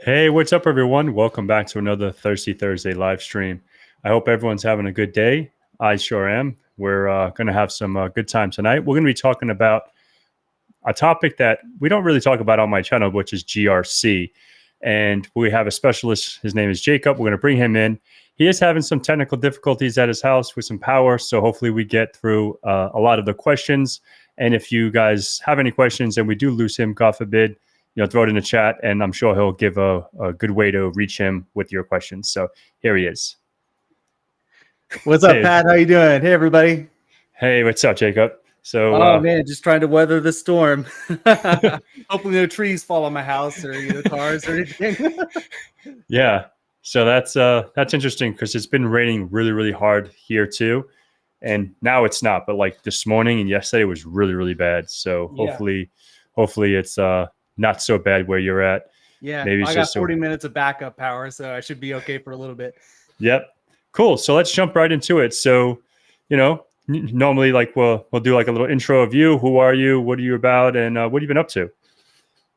Hey, what's up, everyone? Welcome back to another Thirsty Thursday live stream. I hope everyone's having a good day. I sure am. We're going to have some good time tonight. We're going to be talking about a topic that we don't really talk about on my channel, which is GRC. And we have a specialist. His name is Jacob. We're going to bring him in. He is having some technical difficulties at his house with some power. So hopefully we get through a lot of the questions. And if you guys have any questions and we do lose him, God forbid, throw it in the chat, and I'm sure he'll give a good way to reach him with your questions. So here he is. What's up, Pat? How you doing? Hey, everybody. Hey, what's up, Jacob? So, man, just trying to weather the storm. Hopefully, no trees fall on my house or cars or anything. Yeah, so that's interesting because it's been raining really, really hard here too, and now it's not. But like this morning and yesterday was really, really bad. So hopefully it's not so bad where you're at. Yeah, maybe I got 40 minutes of backup power, so I should be okay for a little bit. Yep, cool. So let's jump right into it. So, normally like we'll do like a little intro of you. Who are you? What are you about? And what have you been up to?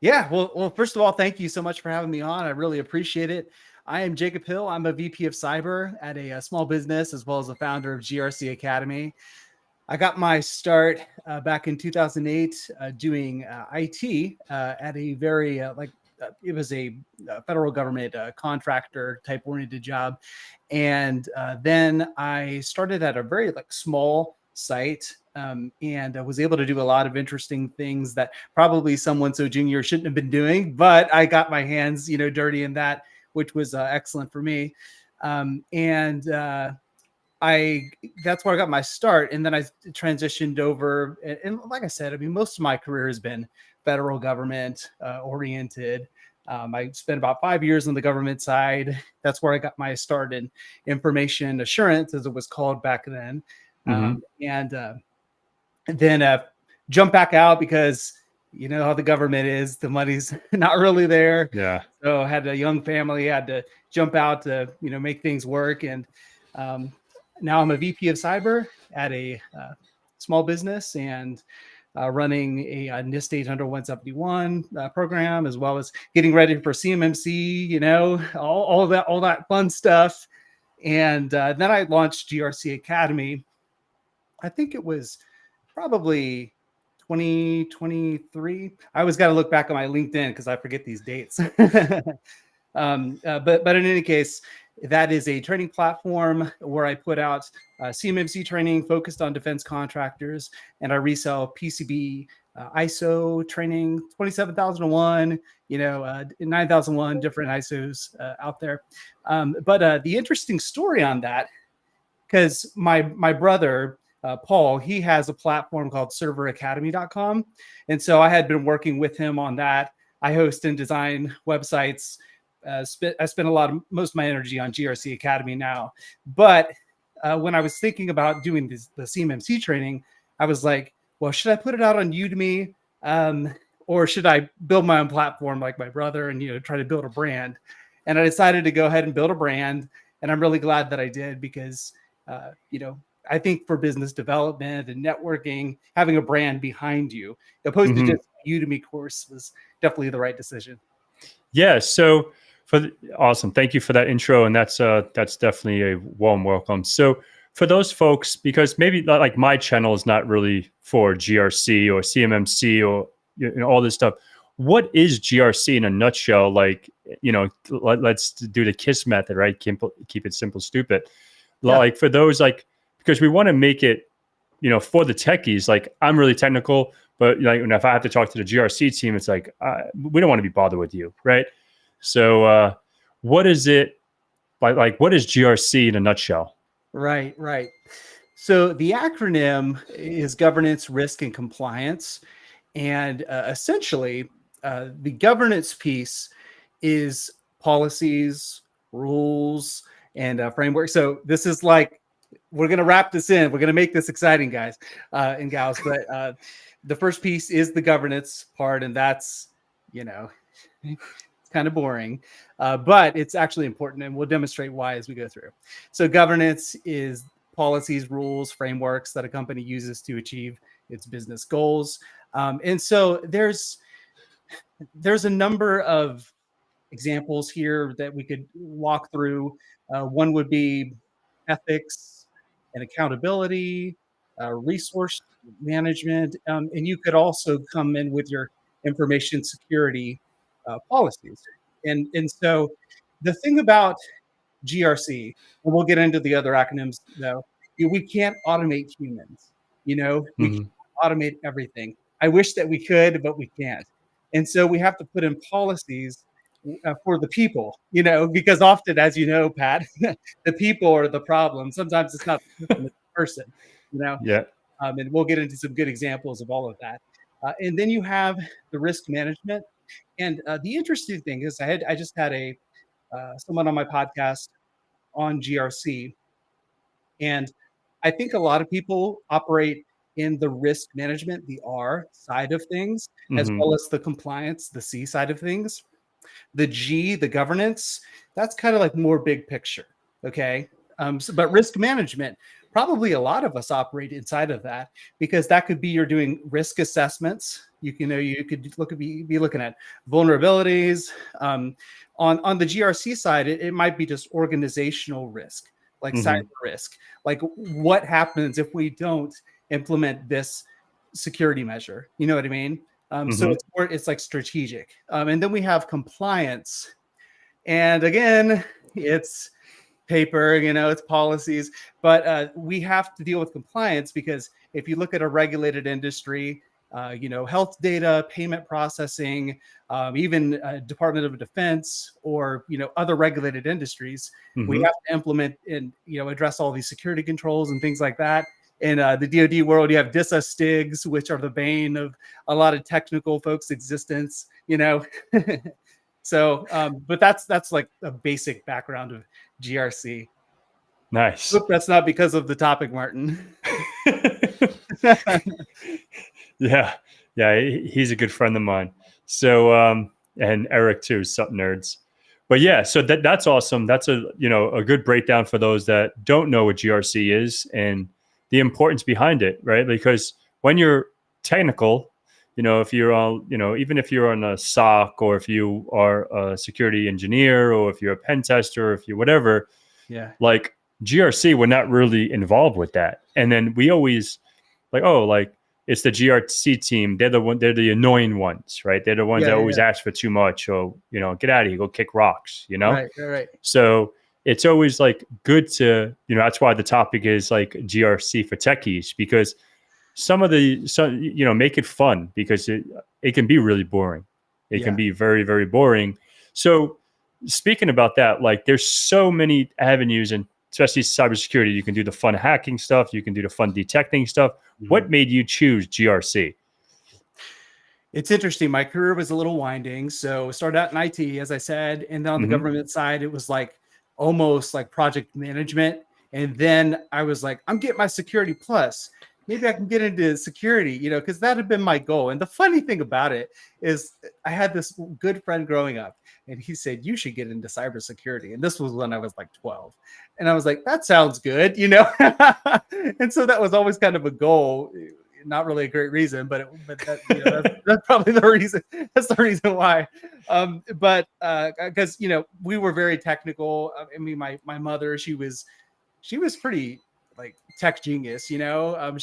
Yeah, well, first of all, thank you so much for having me on. I really appreciate it. I am Jacob Hill. I'm a VP of Cyber at a small business as well as the founder of GRC Academy. I got my start back in 2008 doing IT at a very it was a federal government contractor type oriented job, and then I started at a very small site and I was able to do a lot of interesting things that probably someone so junior shouldn't have been doing, but I got my hands dirty in that, which was excellent for me, and that's where I got my start. And then I transitioned over. And like I said, I mean, most of my career has been federal government oriented. I spent about 5 years on the government side. That's where I got my start in information assurance, as it was called back then. And then jump back out because you know how the government is. The money's not really there. Yeah. So I had a young family, had to jump out to, make things work. And now I'm a VP of Cyber at a small business and running a NIST 800-171 program, as well as getting ready for CMMC, all that fun stuff. And then I launched GRC Academy. I think it was probably 2023. I always got to look back on my LinkedIn because I forget these dates. But in any case, that is a training platform where I put out CMMC training focused on defense contractors, and I resell PCB, ISO training, 27001, 9001, different ISOs out there. But the interesting story on that, because my brother, Paul, he has a platform called serveracademy.com. And so I had been working with him on that. I host and design websites. I spend most of my energy on GRC Academy now. But when I was thinking about doing the CMMC training, I was like, well, should I put it out on Udemy? Or should I build my own platform like my brother and, try to build a brand? And I decided to go ahead and build a brand. And I'm really glad that I did because, I think for business development and networking, having a brand behind you, opposed to just a Udemy course, was definitely the right decision. Yeah. So awesome. Thank you for that intro. And that's definitely a warm welcome. So for those folks, because maybe like my channel is not really for GRC or CMMC or all this stuff. What is GRC in a nutshell? Like, let's do the KISS method, right? Keep it simple, stupid. Yeah. Like for those, because we want to make it, for the techies, like I'm really technical, but if I have to talk to the GRC team, it's like, we don't want to be bothered with you. Right. So what is it like? What is GRC in a nutshell? Right. So the acronym is governance, risk, and compliance. And essentially, the governance piece is policies, rules, and framework. So this is we're going to wrap this in. We're going to make this exciting, guys and gals. But the first piece is the governance part, and that's, it's kind of boring, but it's actually important, and we'll demonstrate why as we go through. So governance is policies, rules, frameworks that a company uses to achieve its business goals. And so there's a number of examples here that we could walk through. One would be ethics and accountability, resource management, and you could also come in with your information security policies. And so the thing about GRC, and we'll get into the other acronyms though, we can't automate humans. We can't Hmm. automate everything. I wish that we could, but we can't. And so we have to put in policies for the people, because often, as you know, Pat, the people are the problem. Sometimes it's not the system, it's the person, you know. Yeah. And we'll get into some good examples of all of that. And then you have the risk management. And the interesting thing is, I just had a someone on my podcast on GRC, and I think a lot of people operate in the risk management, the R side of things, as Hmm. well as the compliance, the C side of things. The G, the governance, that's kind of like more big picture. Okay. But risk management, probably a lot of us operate inside of that, because that could be you're doing risk assessments. You could be looking at vulnerabilities. On the GRC side, it might be just organizational risk, like cyber Hmm. risk. Like, what happens if we don't implement this security measure? You know what I mean? So Hmm. it's like strategic. And then we have compliance. And again, it's paper, it's policies, but we have to deal with compliance, because if you look at a regulated industry, health data, payment processing, even Department of Defense, or other regulated industries, we Hmm. have to implement and address all these security controls and things like that. In the DoD world, you have DISA STIGs, which are the bane of a lot of technical folks' existence. So, but that's like a basic background of GRC. Nice. Hope that's not because of the topic, Martin. Yeah. Yeah. He's a good friend of mine. So, and Eric too, Sup Nerds. But yeah, so that's awesome. That's a good breakdown for those that don't know what GRC is and the importance behind it, right? Because when you're technical, if you're on, even if you're on a SOC, or if you are a security engineer, or if you're a pen tester, or if you're whatever, Yeah. like GRC, we're not really involved with that. And then we always like it's the GRC team. They're the annoying ones, right? They're the ones that always Yeah. ask for too much, or get out of here, go kick rocks, Right. So it's always like good to, that's why the topic is like GRC for techies, because make it fun, because it can be really boring. It can Yeah. be very, very boring. So speaking about that, like there's so many avenues, and especially cybersecurity, you can do the fun hacking stuff, you can do the fun detecting stuff. Mhm. What made you choose GRC? It's interesting. My career was a little winding. So started out in IT, as I said, and then on the Hmm. government side, it was like almost like project management. And then I was like, I'm getting my security plus. Maybe I can get into security, because that had been my goal. And the funny thing about it is, I had this good friend growing up, and he said, you should get into cybersecurity. And this was when I was like 12. And I was like, that sounds good, And so that was always kind of a goal. Not really a great reason, but that, that's probably the reason. That's the reason why. But because we were very technical. I mean, my mother, she was pretty like tech genius. She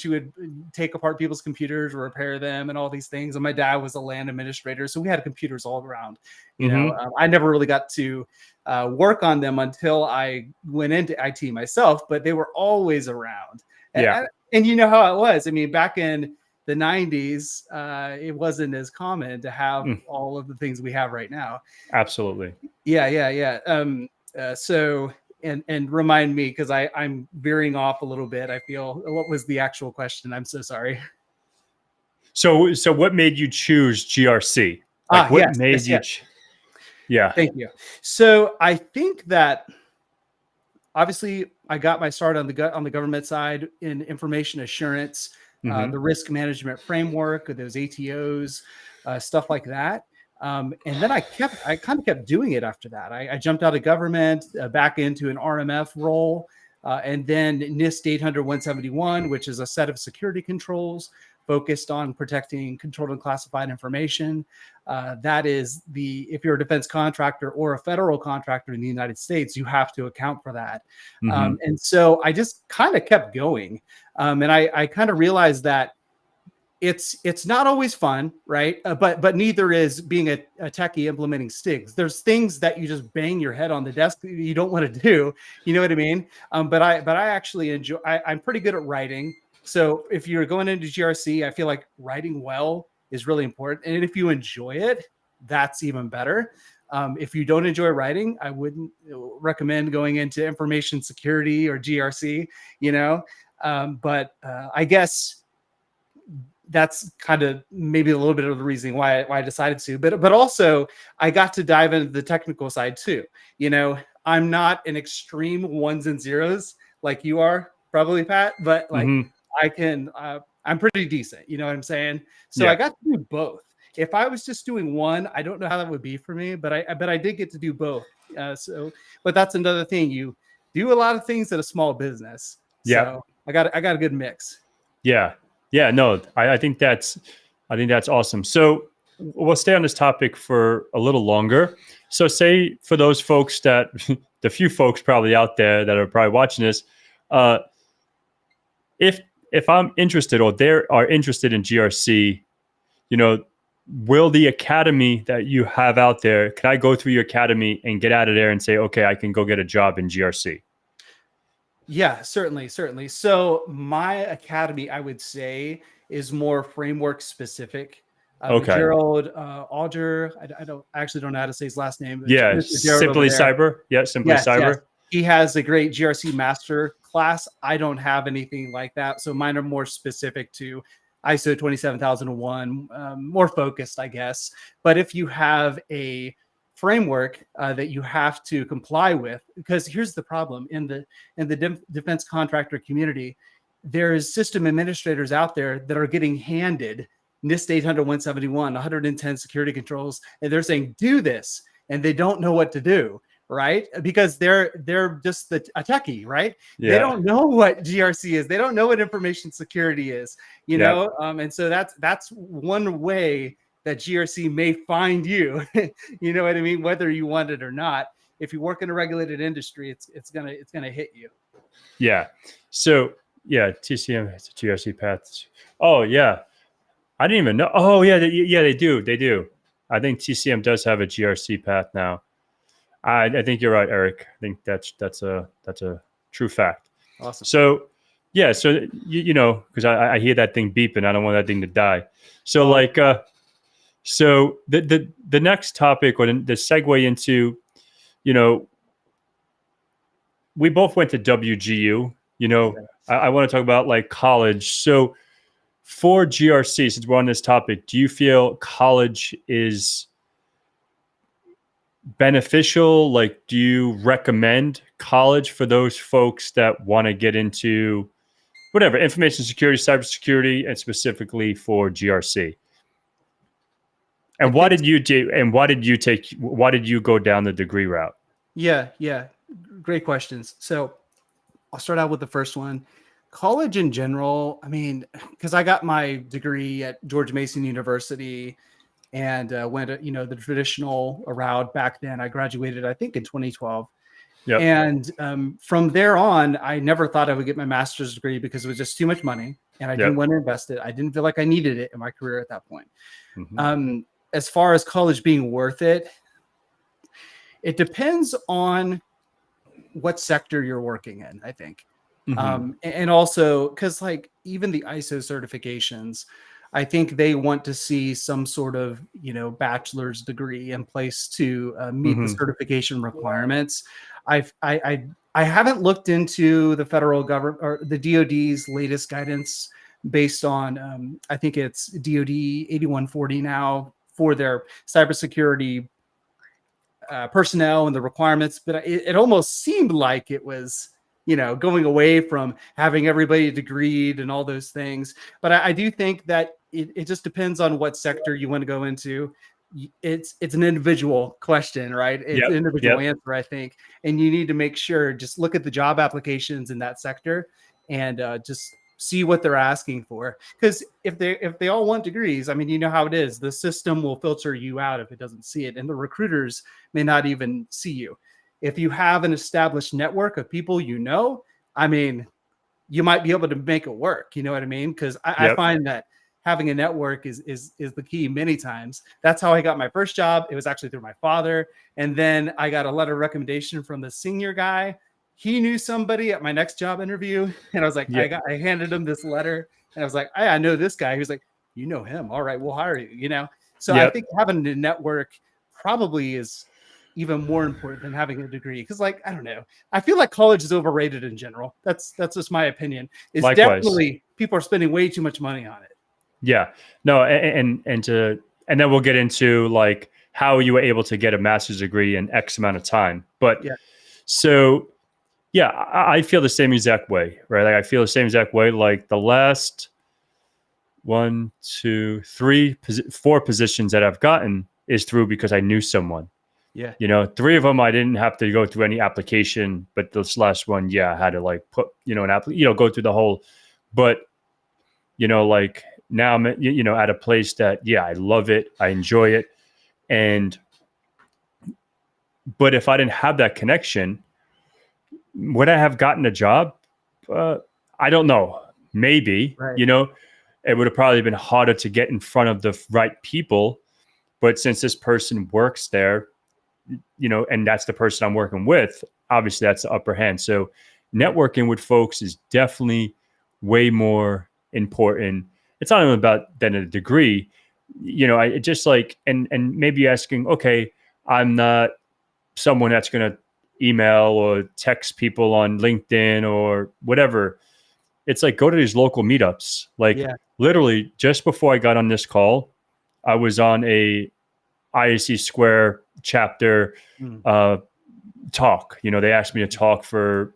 would take apart people's computers, repair them, and all these things. And my dad was a land administrator, so we had computers all around. Hmm. I never really got to work on them until I went into IT myself, but they were always around. Yeah, And you know how it was. I mean, back in the 90s, it wasn't as common to have all of the things we have right now. absolutely. Yeah. So, and remind me, because I'm veering off a little bit. I feel, what was the actual question? I'm so sorry. So what made you choose GRC? Like what Yes, made yes, you? yes. Yeah. Thank you. So I think that obviously I got my start on the government side in information assurance, Hmm. the risk management framework, those ATOs, stuff like that. And then I kind of kept doing it after that. I jumped out of government back into an RMF role, and then NIST 800-171, which is a set of security controls focused on protecting controlled and classified information. That is if you're a defense contractor or a federal contractor in the United States, you have to account for that. And so I just kind of kept going. And I kind of realized that it's not always fun, right? But neither is being a techie implementing STIGs. There's things that you just bang your head on the desk that you don't want to do. You know what I mean? But I actually enjoy. I'm pretty good at writing. So if you're going into GRC, I feel like writing well is really important. And if you enjoy it, that's even better. If you don't enjoy writing, I wouldn't recommend going into information security or GRC. But I guess that's kind of maybe a little bit of the reason why I decided to, but also I got to dive into the technical side too. I'm not an extreme ones and zeros like you are probably, Pat, but like I'm pretty decent. You know what I'm saying? So I got to do both. If I was just doing one, I don't know how that would be for me, but I did get to do both. But that's another thing. You do a lot of things at a small business. So I got a good mix. Yeah, no, I think that's awesome. So we'll stay on this topic for a little longer. So say for those folks that the few folks probably out there that are probably watching this, if I'm interested or they are interested in GRC, will the academy that you have out there, can I go through your academy and get out of there and say, okay, I can go get a job in GRC? Yeah, certainly. So my academy, I would say, is more framework specific. Okay. Gerald Alger, I actually don't know how to say his last name. Yeah, Simply Cyber. Yeah, Simply Cyber. Yes. He has a great GRC master class. I don't have anything like that. So mine are more specific to ISO 27001, more focused, I guess. But if you have a framework that you have to comply with, because here's the problem in the defense contractor community, there's system administrators out there that are getting handed NIST 800-171, 110 security controls, and they're saying do this, and they don't know what to do, right? Because they're just a techie, right? Yeah. They don't know what GRC is, they don't know what information security is, know. And so that's one way that GRC may find you. You know what I mean? Whether you want it or not. If you work in a regulated industry, it's gonna hit you. Yeah. So TCM has a GRC path. Oh yeah, I didn't even know. Oh yeah, they do. I think TCM does have a GRC path now. I think you're right, Eric. I think that's a true fact. Awesome. So because I hear that thing beeping, I don't want that thing to die. So So the next topic, or the segue into, we both went to WGU. Yes. I want to talk about like college. So for GRC, since we're on this topic, do you feel college is beneficial? Like, do you recommend college for those folks that want to get into whatever, information security, cybersecurity, and specifically for GRC? And why did you do? And why did you go down the degree route? Yeah, great questions. So I'll start out with the first one. College in general, I mean, because I got my degree at George Mason University and went the traditional route back then. I graduated, I think, in 2012. Yep. And from there on, I never thought I would get my master's degree because it was just too much money, and I didn't want to invest it. I didn't feel like I needed it in my career at that point. Mm-hmm. As far as college being worth it, it depends on what sector you're working in, I think. Mm-hmm. And also because like even the ISO certifications, I think they want to see some sort of, bachelor's degree in place to meet the certification requirements. I haven't looked into the federal government or the DoD's latest guidance based on, I think it's DoD 8140 now for their cybersecurity personnel and the requirements. But it almost seemed like it was, going away from having everybody degreed and all those things. But I do think that it just depends on what sector you want to go into. It's an individual question, right? It's an individual answer, I think. And you need to make sure, just look at the job applications in that sector and just see what they're asking for. Because if they all want degrees, I mean, you know how it is. The system will filter you out if it doesn't see it, and the recruiters may not even see you. If you have an established network of people, I mean, you might be able to make it work. You know what I mean? Because I find that having a network is the key many times. That's how I got my first job. It was actually through my father. And then I got a letter of recommendation from the senior guy. He knew somebody at my next job interview. And I was like, I handed him this letter and I was like, I know this guy. He was like, you know him. All right, we'll hire you, So I think having a network probably is even more important than having a degree. Because I don't know. I feel like college is overrated in general. That's just my opinion. It's definitely people are spending way too much money on it. Yeah, no, and then we'll get into how you were able to get a master's degree in X amount of time. But so I feel the same exact way, right? I feel the same exact way. Like the last 1, 2, 3, 4 positions that I've gotten is through because I knew someone. Yeah. 3 of them I didn't have to go through any application, but this last one, I had to put, go through the whole, but now I'm, at a place that, I love it. I enjoy it. But if I didn't have that connection, would I have gotten a job? I don't know. Maybe, it would have probably been harder to get in front of the right people. But since this person works there, and that's the person I'm working with, obviously that's the upper hand. So networking with folks is definitely way more important. It's not even about than a degree, I just and maybe asking, okay, I'm not someone that's going to email or text people on LinkedIn or whatever. It's go to these local meetups. Literally just before I got on this call, I was on a IAC Square chapter talk. They asked me to talk for,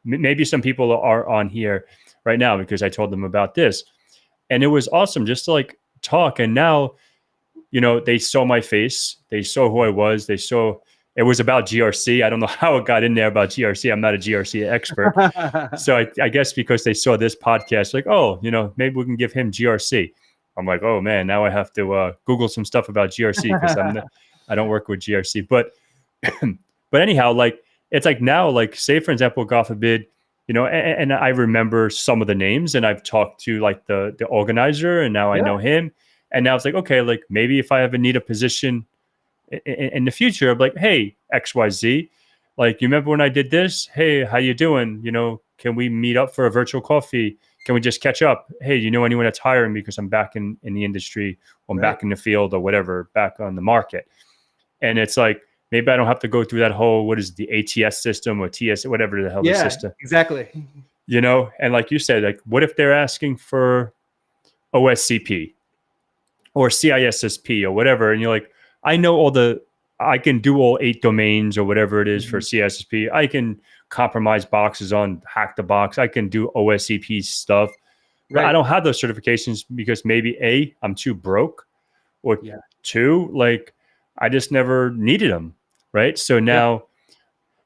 maybe some people are on here right now because I told them about this. And it was awesome just to talk. And now, they saw my face. They saw who I was. They saw it was about GRC. I don't know how it got in there about GRC. I'm not a GRC expert. So I guess because they saw this podcast, maybe we can give him GRC. I'm like, oh man, now I have to Google some stuff about GRC because I don't work with GRC. But but anyhow, it's now, say for example, God forbid, and I remember some of the names, and I've talked to the organizer, and now I know him, and now it's okay, maybe if I ever need a position in the future, I'm like, hey, XYZ, you remember when I did this? Hey, how you doing? Can we meet up for a virtual coffee? Can we just catch up? Hey, you know anyone that's hiring because I'm back in the industry, or I'm back in the field or whatever, back on the market. And it's maybe I don't have to go through that whole, what is the ATS system or TS, whatever the hell the system. Exactly. And like you said, what if they're asking for OSCP or CISSP or whatever? And you're I know I can do all 8 domains or whatever it is for CISSP. I can compromise boxes on HackTheBox. I can do OSCP stuff. But I don't have those certifications because maybe A, I'm too broke, or 2, I just never needed them. Right. So now,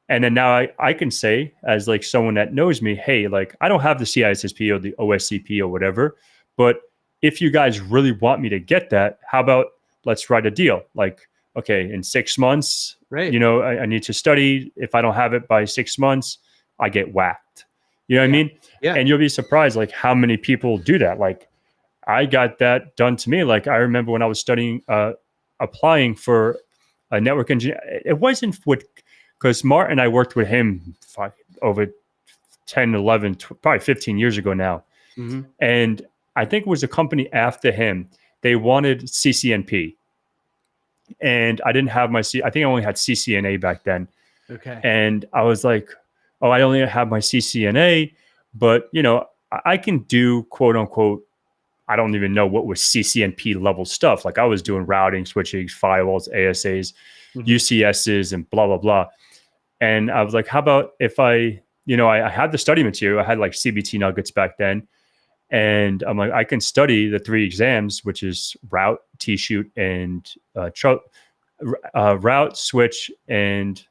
and then now I can say as someone that knows me, hey, I don't have the CISSP or the OSCP or whatever, but if you guys really want me to get that, how about let's write a deal? Okay, in 6 months, I need to study. If I don't have it by 6 months, I get whacked. You know what I mean? Yeah. And you'll be surprised how many people do that. I got that done to me. I remember when I was studying, applying for a network engineer. It wasn't because Martin, I worked with him over 10, 11, probably 15 years ago now. Mm-hmm. And I think it was a company after him. They wanted CCNP. And I didn't have I think I only had CCNA back then. Okay. And I was like, oh, I only have my CCNA, but I can do quote unquote, I don't even know what was CCNP level stuff. I was doing routing, switching, firewalls, ASAs, UCSs, and blah, blah, blah. And I was like, how about if I had the study material, I had CBT nuggets back then. And I'm like, I can study the 3 exams, which is route, T-shoot, and route, switch, and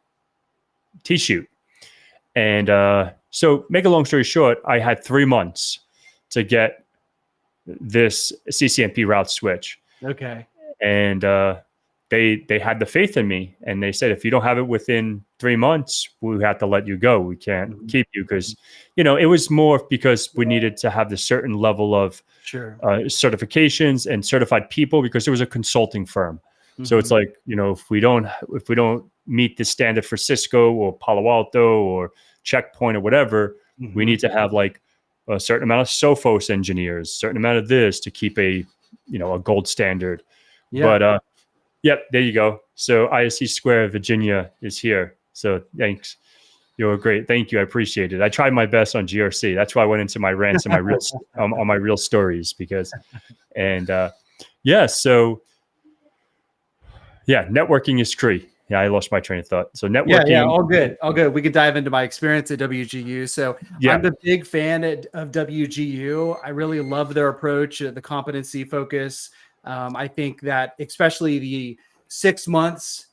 T-shoot. And so make a long story short, I had 3 months to get this CCNP route switch. Okay. And they had the faith in me, and they said, if you don't have it within 3 months, we have to let you go. We can't keep you, because it was more because we needed to have the certain level of certifications and certified people, because it was a consulting firm. So it's like, if we don't meet the standard for Cisco or Palo Alto or Checkpoint or whatever, we need to have like a certain amount of Sophos engineers, certain amount of this to keep a gold standard. But yep, there you go. So ISC Square Virginia is here. So thanks. You're great. Thank you. I appreciate it. I tried my best on GRC. That's why I went into my rants and my real on my real stories, because, and so networking is key. Yeah, I lost my train of thought. So networking. Yeah, all good. We can dive into my experience at WGU. So I'm a big fan of WGU. I really love their approach, the competency focus. I think that especially the 6 months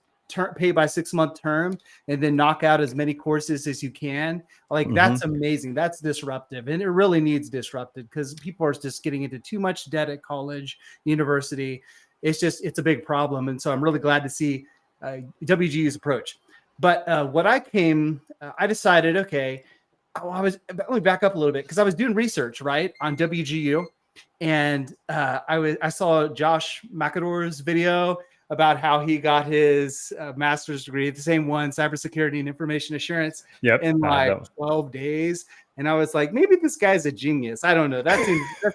pay by 6 month term, and then knock out as many courses as you can. Like that's amazing. That's disruptive, and it really needs disrupted, because people are just getting into too much debt at college, university. It's a big problem. And so I'm really glad to see WGU's approach. But I decided, okay, let me back up a little bit, because I was doing research on WGU, and I saw Josh McAdore's video about how he got his master's degree, the same one, cybersecurity and information assurance, in like 12 days. And I was like, maybe this guy's a genius. I don't know. That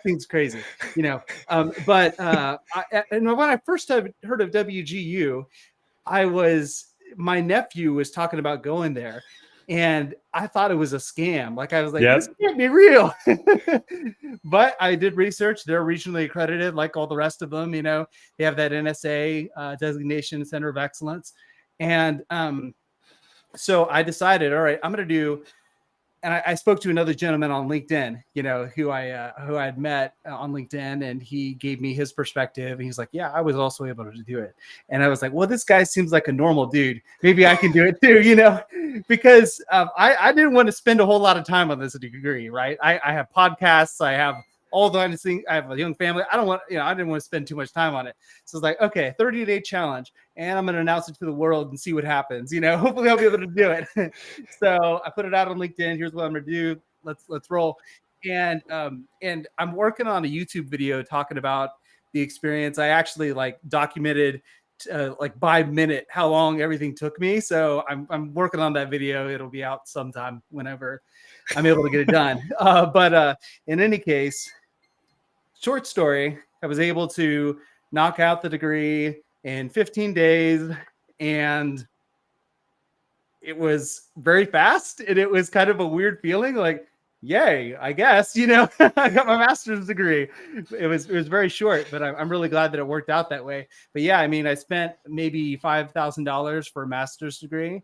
seems crazy, and when I first heard of WGU, my nephew was talking about going there, and I thought it was a scam. Like, I was like, this can't be real. But I did research. They're regionally accredited, like all the rest of them. They have that NSA designation, Center of Excellence. And so I decided, all right, I'm going to do. And I spoke to another gentleman on LinkedIn, who I had met on LinkedIn, and he gave me his perspective. And he's like, yeah, I was also able to do it. And I was like, well, this guy seems like a normal dude. Maybe I can do it too, because I didn't want to spend a whole lot of time on this degree, right? I have podcasts. I have all the things. I have a young family. I don't want, I didn't want to spend too much time on it. So it's like, okay, 30-day challenge, and I'm going to announce it to the world and see what happens. Hopefully I'll be able to do it. So I put it out on LinkedIn. Here's what I'm going to do. Let's roll. And I'm working on a YouTube video talking about the experience. I actually documented by minute how long everything took me. So I'm working on that video. It'll be out sometime whenever I'm able to get it done. But in any case, short story, I was able to knock out the degree in 15 days, and it was very fast, and it was kind of a weird feeling, like, yay, I guess, I got my master's degree. It was very short, but I'm really glad that it worked out that way. But yeah, I spent maybe $5,000 for a master's degree,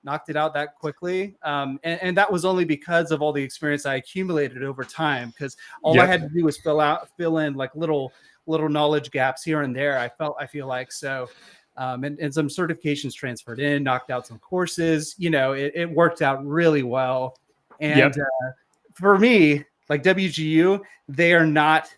knocked it out that quickly. And that was only because of all the experience I accumulated over time, because all I had to do was fill in like little knowledge gaps here and there. I feel like so. And some certifications transferred in, knocked out some courses, it worked out really well. And for me, like WGU, they are not,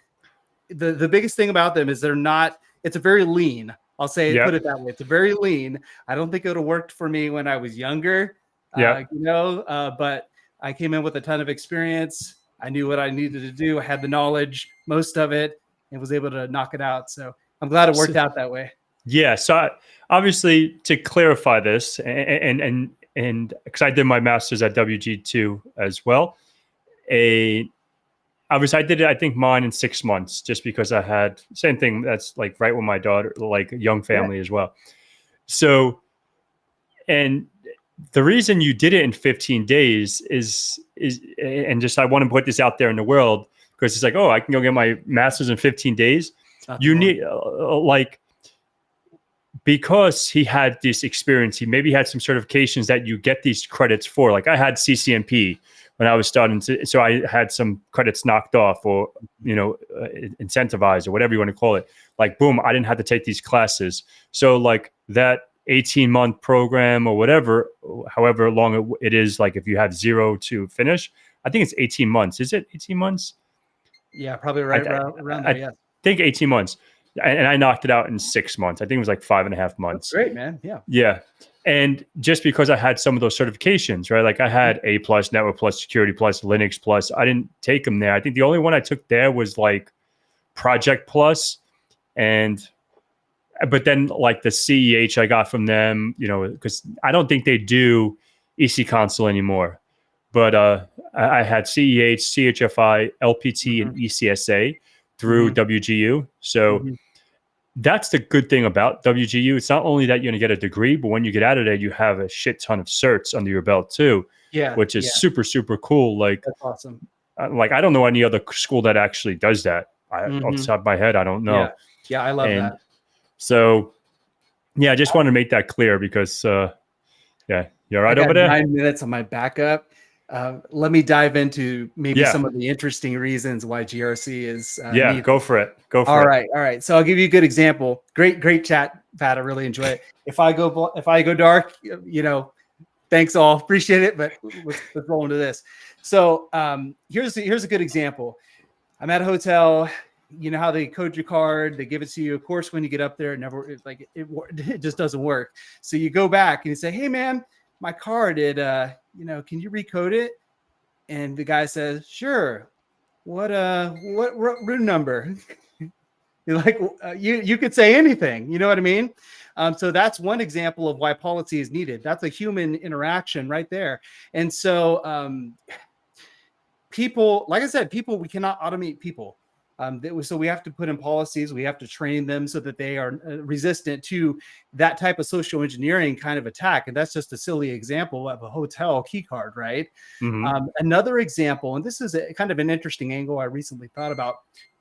the biggest thing about them is it's a very lean. I'll say, put it that way. It's a very lean. I don't think it would have worked for me when I was younger, but I came in with a ton of experience. I knew what I needed to do. I had the knowledge, most of it, and was able to knock it out. So I'm glad it worked out that way. Yeah. So obviously, to clarify this, and because I did my master's at WG2 as well, obviously I did it, I think mine in 6 months, just because I had same thing. That's like right with my daughter, like young family as well. So, and the reason you did it in 15 days is and just, I want to put this out there in the world, because it's like, oh, I can go get my master's in 15 days. You need because he had this experience, he maybe had some certifications that you get these credits for. Like I had CCNP when I was starting to, so I had some credits knocked off, or, incentivized, or whatever you want to call it. Like, boom, I didn't have to take these classes. So like that 18-month program or whatever, however long it is, like if you have 0 to finish, I think it's 18 months. Is it 18 months? Yeah, probably right around there. I Yeah, think 18 months. And I knocked it out in 6 months. I think it was like 5.5 that's months. great, man. Yeah. Yeah. And just because I had some of those certifications, right? Like I had A plus, Network plus, Security plus, Linux plus. I didn't take them there. I think the only one I took there was like Project Plus. And but then like the CEH I got from them, because I don't think they do EC console anymore. But I had CEH, CHFI, LPT, and ECSA through WGU. So that's the good thing about WGU. It's not only that you're going to get a degree, but when you get out of there, you have a shit ton of certs under your belt too, Yeah, which is super, super cool. Like, that's awesome. I don't know any other school that actually does that. Off the top of my head, I don't know. Yeah, I love and that. So, yeah, I just want to make that clear because, yeah, you're right I got over there. 9 minutes on my backup. Let me dive into maybe some of the interesting reasons why GRC is needed. Go for it. All right. So I'll give you a good example. Great chat, Pat. I really enjoy it. If I go dark, thanks all, appreciate it. But let's roll into this. So here's a good example. I'm at a hotel. You know how they code your card, they give it to you. Of course, when you get up there, it just doesn't work. So you go back and you say, "Hey, man, my card, can you recode it?" And the guy says, "Sure. What room number?" You're like, you could say anything. You know what I mean? So that's one example of why policy is needed. That's a human interaction right there. And so people, like I said, we cannot automate people. So we have to put in policies. We have to train them so that they are resistant to that type of social engineering kind of attack. And that's just a silly example of a hotel key card, right? Another example, and this is kind of an interesting angle I recently thought about,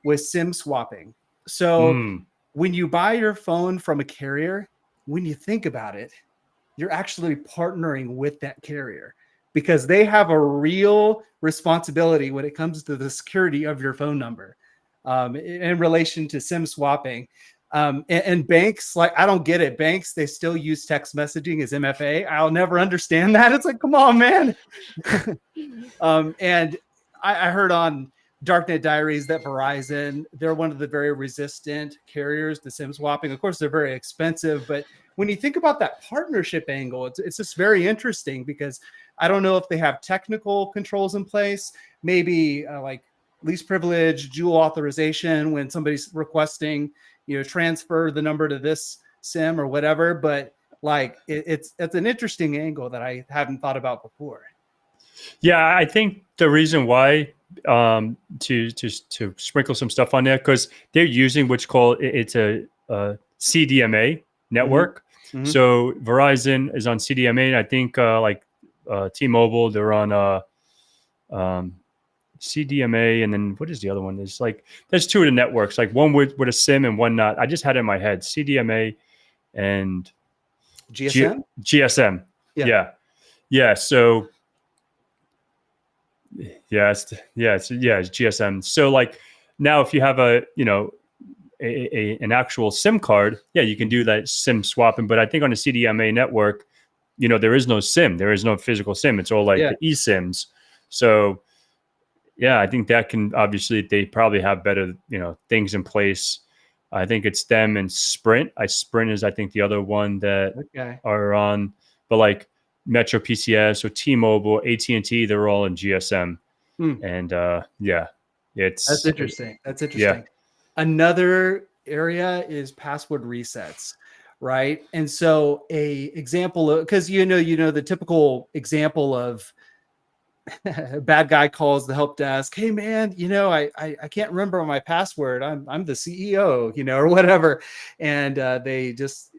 was SIM swapping. So when you buy your phone from a carrier, when you think about it, you're actually partnering with that carrier because they have a real responsibility when it comes to the security of your phone number. In relation to SIM swapping. And banks, like, I don't get it. Banks, they still use text messaging as MFA. I'll never understand that. It's like, come on, man. And I heard on Darknet Diaries that Verizon, they're one of the very resistant carriers to SIM swapping. Of course, they're very expensive, but when you think about that partnership angle, it's just very interesting because I don't know if they have technical controls in place, maybe like least privilege, dual authorization when somebody's requesting, transfer the number to this SIM or whatever. But like, it's an interesting angle that I haven't thought about before. Yeah, I think the reason why to sprinkle some stuff on there because they're using what's called it's a CDMA network. So Verizon is on CDMA, and I think T-Mobile, they're on CDMA, and then what is the other one? There's two of the networks, like one with a SIM and one not. I just had it in my head, CDMA and GSM. GSM. Yeah. So it's GSM. So like now, if you have an actual SIM card, you can do that SIM swapping. But I think on the CDMA network, there is no SIM, there is no physical SIM. It's all like the eSIMs. So yeah, I think that can obviously they probably have better, things in place. I think it's them and Sprint. Sprint is I think the other one that are on, but like Metro PCS or T-Mobile, AT&T, they're all in GSM. And that's interesting. Yeah. Another area is password resets, right? And so a example of, because the typical example of a bad guy calls the help desk. Hey man, I can't remember my password. I'm the CEO, or whatever. And they just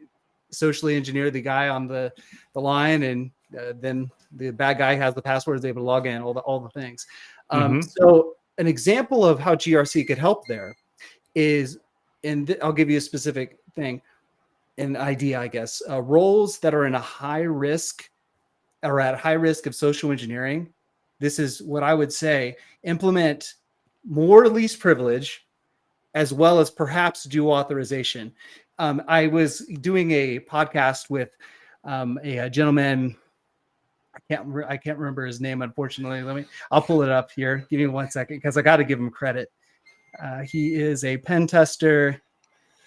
socially engineer the guy on the line, and then the bad guy has the password, is able to log in, all the things. So an example of how GRC could help there is, and I'll give you a specific thing, an idea, I guess, roles that are in a high risk or at high risk of social engineering. This is what I would say: implement more least privilege, as well as perhaps dual authorization. I was doing a podcast with a gentleman. I can't remember his name, unfortunately. I'll pull it up here. Give me 1 second because I got to give him credit. He is a pen tester.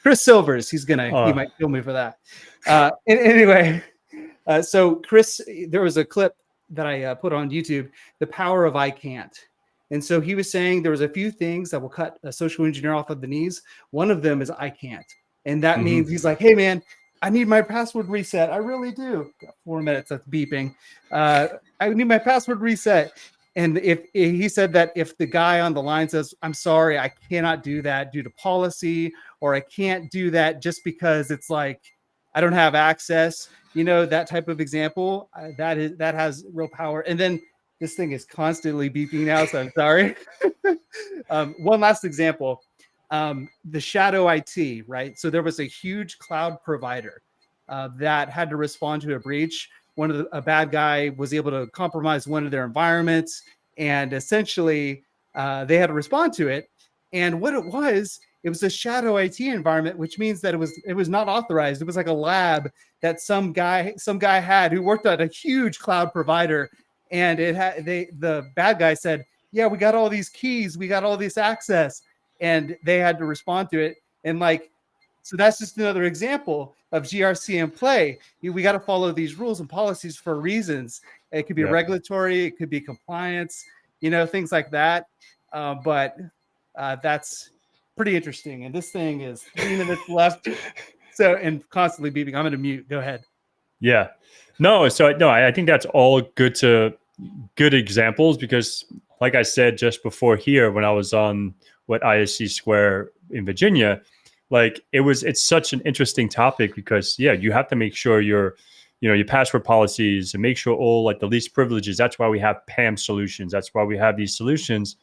Chris Silvers. He might kill me for that. Anyway, so Chris, there was a clip that I put on YouTube, The Power of I Can't. And so he was saying there was a few things that will cut a social engineer off of the knees. One of them is I can't. And that means he's like, hey, man, I need my password reset. I really do. Got 4 minutes. That's beeping. I need my password reset. And if he said that if the guy on the line says, I'm sorry, I cannot do that due to policy, or I can't do that just because it's like, I don't have access, that type of example, that has real power. And then this thing is constantly beeping now, so I'm sorry. One last example, the shadow IT, right? So there was a huge cloud provider that had to respond to a breach. A bad guy was able to compromise one of their environments, and essentially they had to respond to it. And what it was a shadow IT environment, which means that it was not authorized. It was like a lab that some guy had who worked at a huge cloud provider, and the bad guy said, "Yeah, we got all these keys, we got all this access," and they had to respond to it. And so that's just another example of GRC in play. We got to follow these rules and policies for reasons. It could be regulatory, it could be compliance, things like that. But that's pretty interesting. And this thing is 3 minutes left. So, and constantly beeping. I'm going to mute. Go ahead. Yeah. No, I think that's all good examples, because like I said just before here, when I was on ISC Square in Virginia, it's such an interesting topic, because you have to make sure your password policies, and make sure all the least privileges. That's why we have PAM solutions. That's why we have these solutions.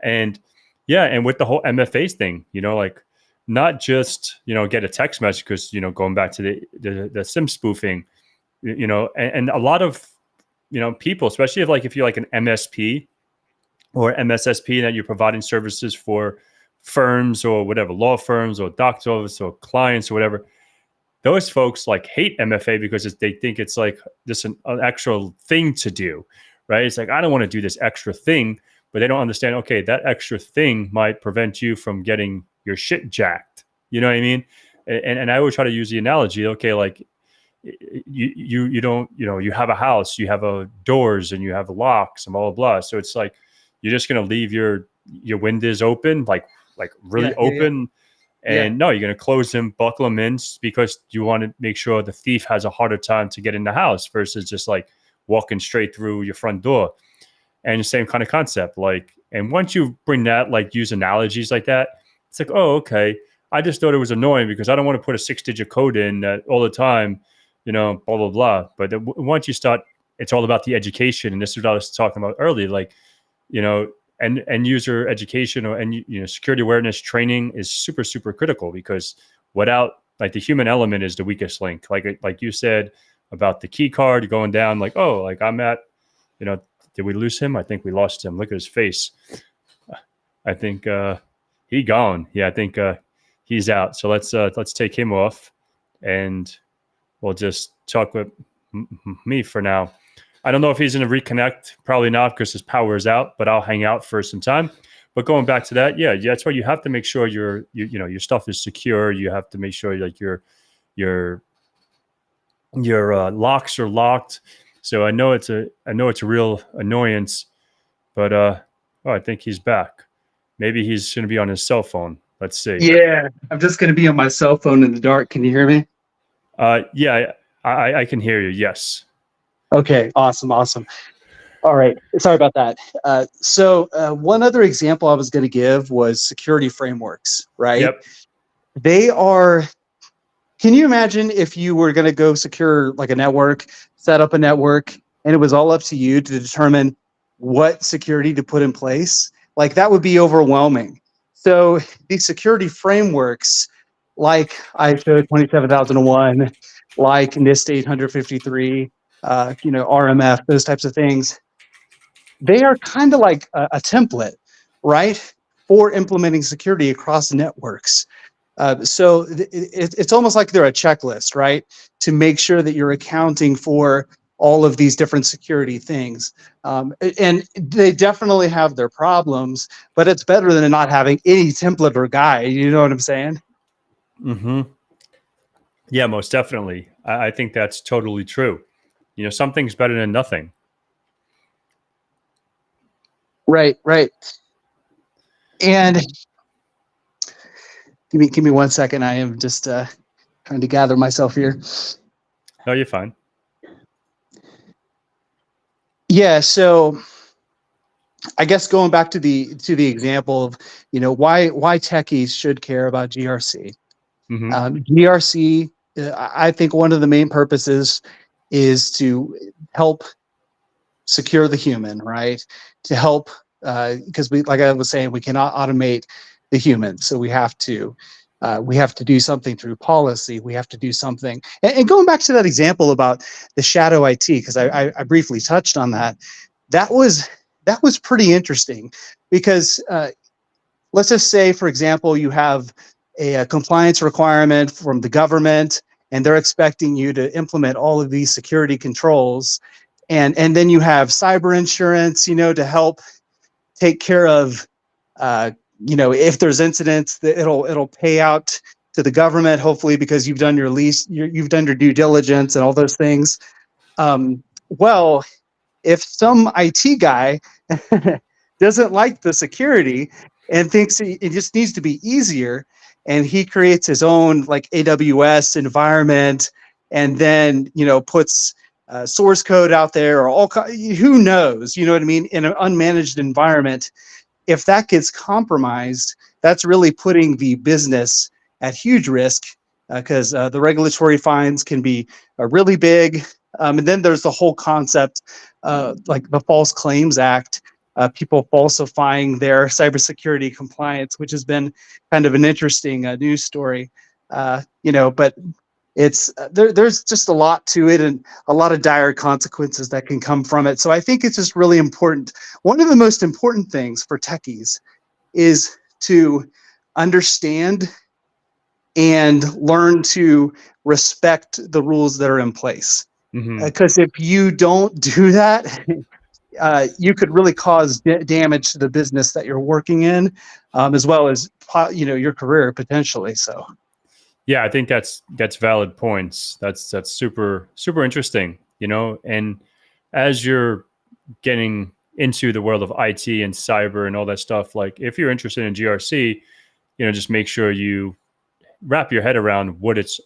And with the whole MFAs thing, not just, get a text message, because, going back to the SIM spoofing, and a lot of, people, especially if you're like an MSP or MSSP, that you're providing services for firms or whatever, law firms or doctor's office or clients or whatever, those folks hate MFA because they think it's just an actual thing to do, right? It's I don't want to do this extra thing, but they don't understand, okay, that extra thing might prevent you from getting your shit jacked. You know what I mean? And I always try to use the analogy, okay, you don't, you have a house, you have doors, and you have locks and blah, blah, blah. So it's you're just going to leave your windows open, really open. And no, you're going to close them, buckle them in, because you want to make sure the thief has a harder time to get in the house versus just walking straight through your front door. And the same kind of concept. And once you bring that, use analogies like that, it's oh, okay. I just thought it was annoying because I don't want to put a 6-digit code in all the time, blah, blah, blah. But once you start, it's all about the education. And this is what I was talking about earlier, and end user education and security awareness training is super, super critical, because without the human element is the weakest link. Like you said about the key card going down, I'm at, did we lose him? I think we lost him. Look at his face. I think he gone. Yeah, I think he's out. So let's take him off, and we'll just talk with me for now. I don't know if he's going to reconnect. Probably not, because his power is out. But I'll hang out for some time. But going back to that, that's why you have to make sure your stuff is secure. You have to make sure your locks are locked. So I know it's a real annoyance, but I think he's back. Maybe he's going to be on his cell phone. Let's see. Yeah, I'm just going to be on my cell phone in the dark. Can you hear me? Yeah, I can hear you. Yes. Okay, awesome. All right, sorry about that. So one other example I was going to give was security frameworks, right? Yep. They are. Can you imagine if you were going to go secure a network, set up a network, and it was all up to you to determine what security to put in place? That would be overwhelming. So these security frameworks, like ISO 27001, like NIST 853, RMF, those types of things, they are kind of like a template, right, for implementing security across networks. So it's almost like they're a checklist, right, to make sure that you're accounting for all of these different security things. And they definitely have their problems, but it's better than not having any template or guide. You know what I'm saying? Mm-hmm. Yeah, most definitely. I think that's totally true. Something's better than nothing. Right, right. And give me 1 second. I am just trying to gather myself here. No, you're fine. Yeah, so I guess going back to the example of why techies should care about GRC. Mm-hmm. GRC, I think one of the main purposes is to help secure the human, right? To help, because like I was saying, we cannot automate the human, so we have to do something through policy. We have to do something. And going back to that example about the shadow IT, because I briefly touched on that. That was pretty interesting, because let's just say, for example, you have a compliance requirement from the government, and they're expecting you to implement all of these security controls, and then you have cyber insurance, to help take care of, if there's incidents, that it'll pay out to the government, hopefully, because you've done your you've done your due diligence and all those things. Well, if some IT guy doesn't like the security and thinks it just needs to be easier, and he creates his own like AWS environment, and then puts source code out there, or who knows, you know what I mean, in an unmanaged environment, if that gets compromised, that's really putting the business at huge risk, because the regulatory fines can be really big. And then there's the whole concept, like the False Claims Act, people falsifying their cybersecurity compliance, which has been kind of an interesting news story. But it's there's just a lot to it, and a lot of dire consequences that can come from it. So I think it's just really important. One of the most important things for techies is to understand and learn to respect the rules that are in place. Mm-hmm. Because if you don't do that, you could really cause damage to the business that you're working in, as well as your career potentially. So. Yeah, I think that's valid points. That's super interesting. And as you're getting into the world of IT and cyber and all that stuff, like if you're interested in GRC, just make sure you wrap your head around what it's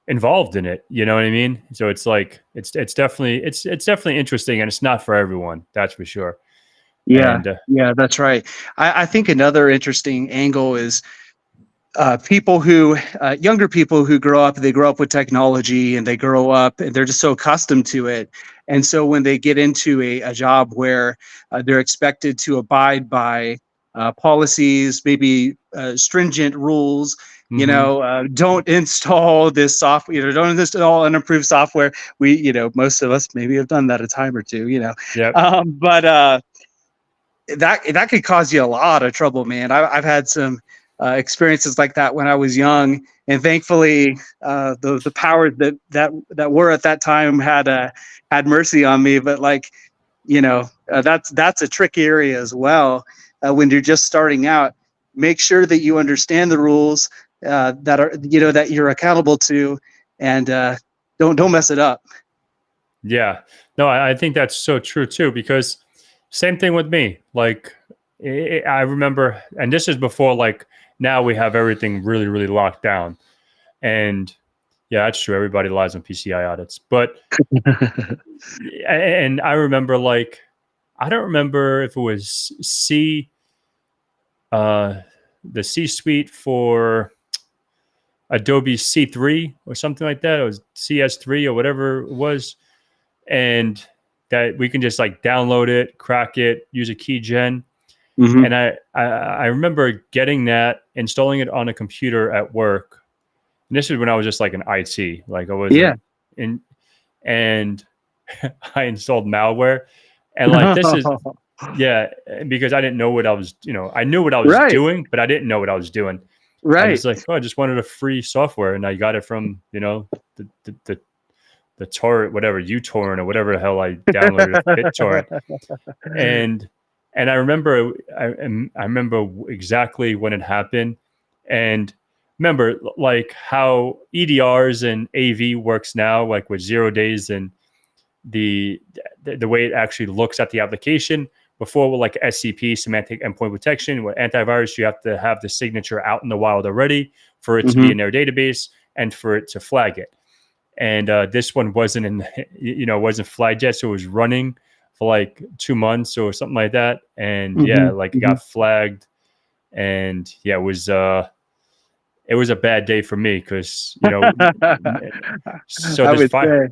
involved in it. You know what I mean? So it's like it's definitely interesting, and it's not for everyone. That's for sure. Yeah, And yeah, that's right. I think another interesting angle is younger people who grow up with technology, and they grow up and they're just so accustomed to it. And so when they get into a job where they're expected to abide by policies, maybe stringent rules, don't install this software, don't install unapproved software. Most of us maybe have done that a time or two, yeah. But that could cause you a lot of trouble, man. I've had some experiences like that when I was young, and thankfully, the powers that were at that time had mercy on me. But that's a tricky area as well. When you're just starting out, make sure that you understand the rules that you're accountable to, and don't mess it up. Yeah, no, I think that's so true too, because same thing with me. Like I remember, and this is before, like now we have everything really, really locked down. And yeah, that's true. Everybody lies on PCI audits. But, and I remember, like, I don't remember if it was the C suite for Adobe C3 or something like that. It was CS3 or whatever it was. And that we can just like download it, crack it, use a key gen. Mm-hmm. And I remember getting that, installing it on a computer at work. And this is when I was just like an IT, like I was and I installed malware, and like this is because I didn't know what I was, I knew what I was doing, but I didn't know what I was doing. I Right. was like, oh, I just wanted a free software, and I got it from the torrent, whatever, uTorrent or whatever the hell I downloaded, BitTorrent, and I remember I remember exactly when it happened, and remember like how EDRs and AV works now, like with 0 days and the way it actually looks at the application. Before, with like SCP, semantic endpoint protection, with antivirus, you have to have the signature out in the wild already for it to be in their database and for it to flag it. And this one wasn't wasn't flagged yet, so it was running for like 2 months or something like that. And it got flagged, and it was a bad day for me because so I this would say.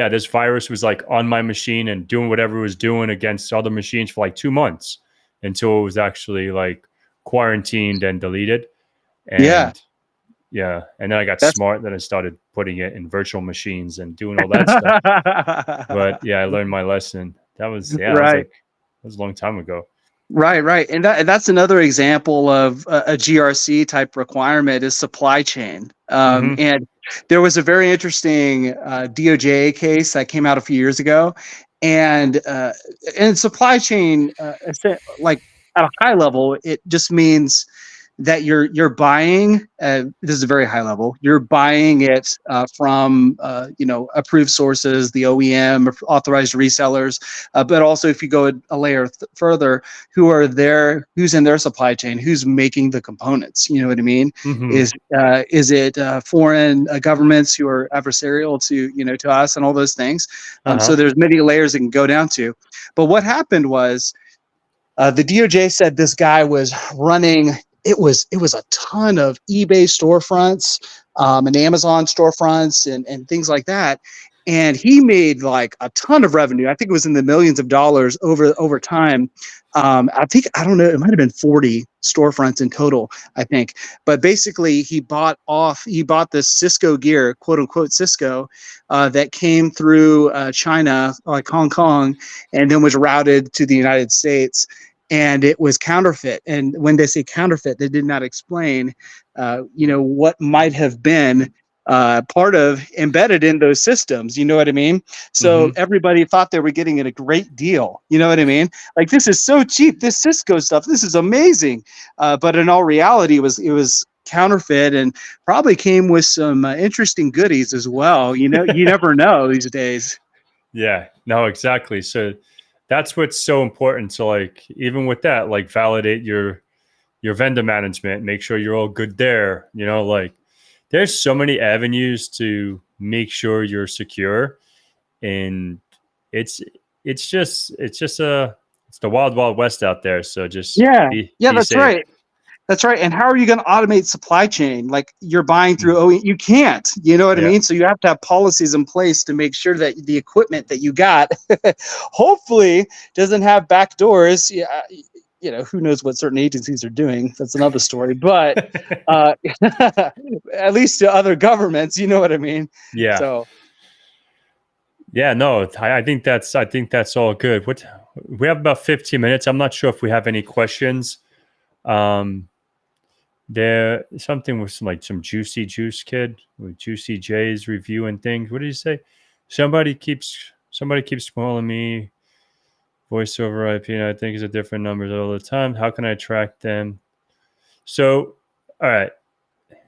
this virus was like on my machine and doing whatever it was doing against other machines for like 2 months until it was actually like quarantined and deleted. And and then I got smart. Then I started putting it in virtual machines and doing all that stuff. But I learned my lesson. That was Right. that was a long time ago. Right. And that's another example of a GRC type requirement is supply chain. And there was a very interesting DOJ case that came out a few years ago. And supply chain, like at a high level, it just means that you're buying. This is a very high level. You're buying it from approved sources, the OEM, authorized resellers, but also if you go a layer further, who's in their supply chain, who's making the components. You know what I mean? Is it foreign governments who are adversarial to us and all those things? So there's many layers it can go down to. But what happened was the DOJ said this guy was running. It was a ton of eBay storefronts and Amazon storefronts and things like that. And he made like a ton of revenue. I think it was in the millions of dollars over time. I don't know, it might have been 40 storefronts in total, I think. But basically he bought this Cisco gear, quote unquote Cisco, that came through China, like Hong Kong, and then was routed to the United States. And it was counterfeit. And when they say counterfeit, they did not explain, what might have been part of embedded in those systems. You know what I mean? So everybody thought they were getting a great deal. You know what I mean? Like, this is so cheap. This Cisco stuff, this is amazing. But in all reality, it was counterfeit and probably came with some interesting goodies as well. You never know these days. Yeah, no, exactly. So that's what's so important. So like, even with that, like validate your vendor management, make sure you're all good there. Like there's so many avenues to make sure you're secure. And it's the wild, wild west out there. So just be that's safe. right. That's right. And how are you going to automate supply chain? Like, you're buying through OEM, you can't, you know what I mean? So you have to have policies in place to make sure that the equipment that you got hopefully doesn't have back doors. Who knows what certain agencies are doing. That's another story, but at least to other governments, you know what I mean? Yeah. So. Yeah, no, I think that's all good. We have about 15 minutes. I'm not sure if we have any questions. There something with some Juicy Juice kid with Juicy J's reviewing things. What did he say? Somebody keeps calling me voice over IP, and I think it's a different numbers all the time. How can I track them? So, all right,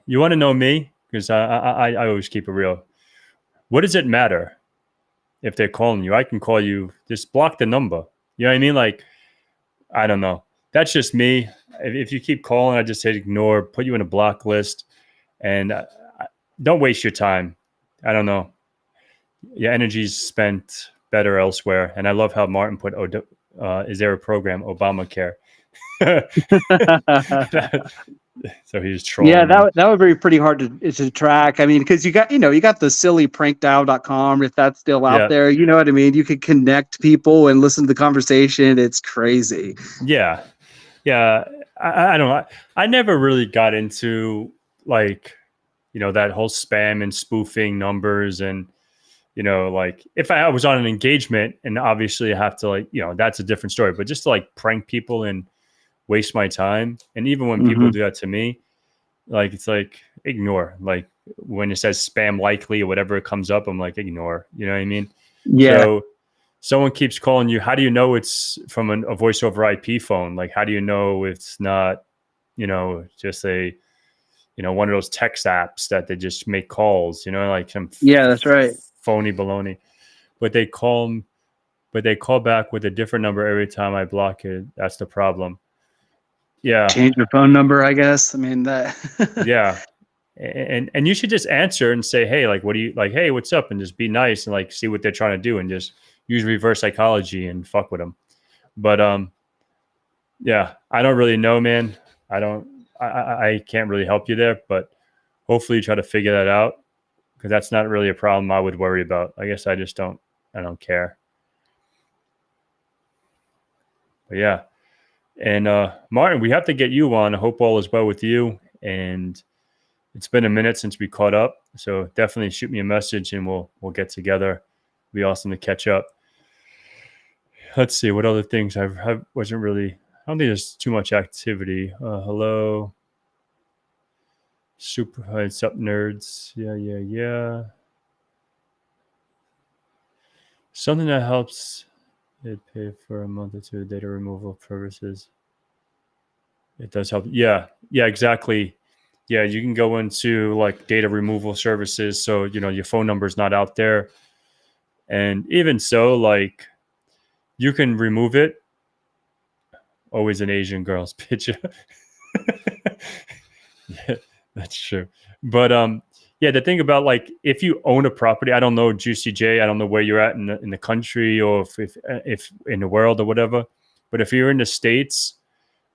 you want to know me, because I always keep it real. What does it matter if they're calling you? I can call you. Just block the number. You know what I mean? Like, I don't know. That's just me. If you keep calling, I just hit ignore, put you in a block list, and don't waste your time. I don't know. Your energy's spent better elsewhere. And I love how Martin put, is there a program, Obamacare? So he's trolling. Yeah, that would be pretty hard to track. I mean, because you got the silly prankdial.com, if that's still out there. You know what I mean? You could connect people and listen to the conversation. It's crazy. Yeah. I don't know. I never really got into like, that whole spam and spoofing numbers. And, like if I was on an engagement, and obviously I have to that's a different story, but just to like prank people and waste my time. And even when people do that to me, Like, it's like, ignore. Like, when it says spam likely or whatever it comes up, I'm like, ignore. You know what I mean? Yeah. So someone keeps calling you. How do you know it's from a voice over IP phone? Like, how do you know it's not, just a, one of those text apps that they just make calls, like some Yeah, that's right. phony baloney. But they call back with a different number every time I block it. That's the problem. Yeah. Change your phone number, I guess. I mean that. Yeah. And you should just answer and say, hey, like, what do you like? Hey, what's up? And just be nice and like see what they're trying to do and just use reverse psychology and fuck with them. But yeah, I don't really know, man. I can't really help you there, but hopefully you try to figure that out, because that's not really a problem I would worry about. I guess I don't care. But yeah. And Martin, we have to get you on. I hope all is well with you. And it's been a minute since we caught up, so definitely shoot me a message and we'll get together. It'd be awesome to catch up. Let's see what other things I wasn't really. I don't think there's too much activity. Hello, super. What's up, nerds? Yeah. Something that helps it pay for a month or two of data removal purposes. It does help. Yeah, exactly. Yeah, you can go into like data removal services, so your phone number is not out there, and even so, like, you can remove it. Always an Asian girl's picture. Yeah, that's true. But yeah, the thing about, like, if you own a property, I don't know, Juicy J, I don't know where you're at in the country, or if in the world or whatever, but if you're in the States,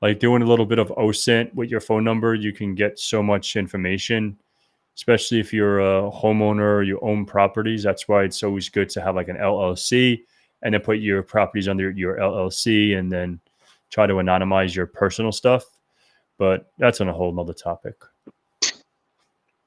like, doing a little bit of OSINT with your phone number, you can get so much information, especially if you're a homeowner or you own properties. That's why it's always good to have like an LLC, and then put your properties under your LLC, and then try to anonymize your personal stuff. But that's on a whole nother topic.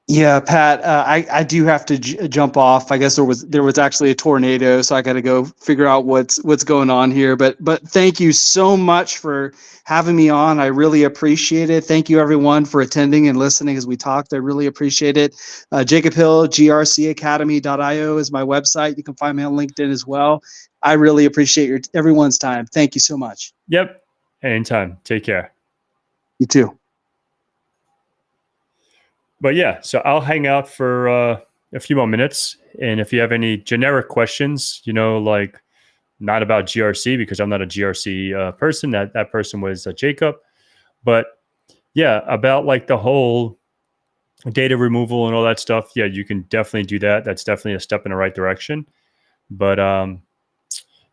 Yeah, Pat, I do have to jump off. I guess there was actually a tornado, so I got to go figure out what's going on here. But thank you so much for having me on. I really appreciate it. Thank you everyone for attending and listening as we talked. I really appreciate it. Jacob Hill, grcacademy.io is my website. You can find me on LinkedIn as well. I really appreciate everyone's time. Thank you so much. Yep. Anytime. Take care. You too. But yeah, so I'll hang out for a few more minutes. And if you have any generic questions, like, not about GRC, because I'm not a GRC person. That person was Jacob. But yeah, about like the whole data removal and all that stuff, yeah, you can definitely do that. That's definitely a step in the right direction. But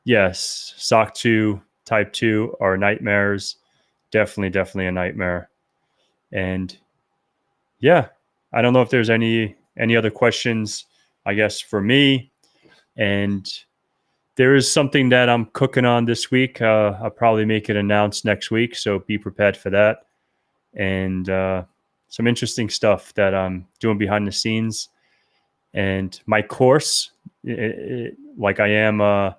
yes, SOC 2, Type 2 are nightmares. Definitely a nightmare. And yeah, I don't know if there's any other questions, I guess, for me. And there is something that I'm cooking on this week. I'll probably make it announced next week, so be prepared for that. And some interesting stuff that I'm doing behind the scenes. And my course, like, I am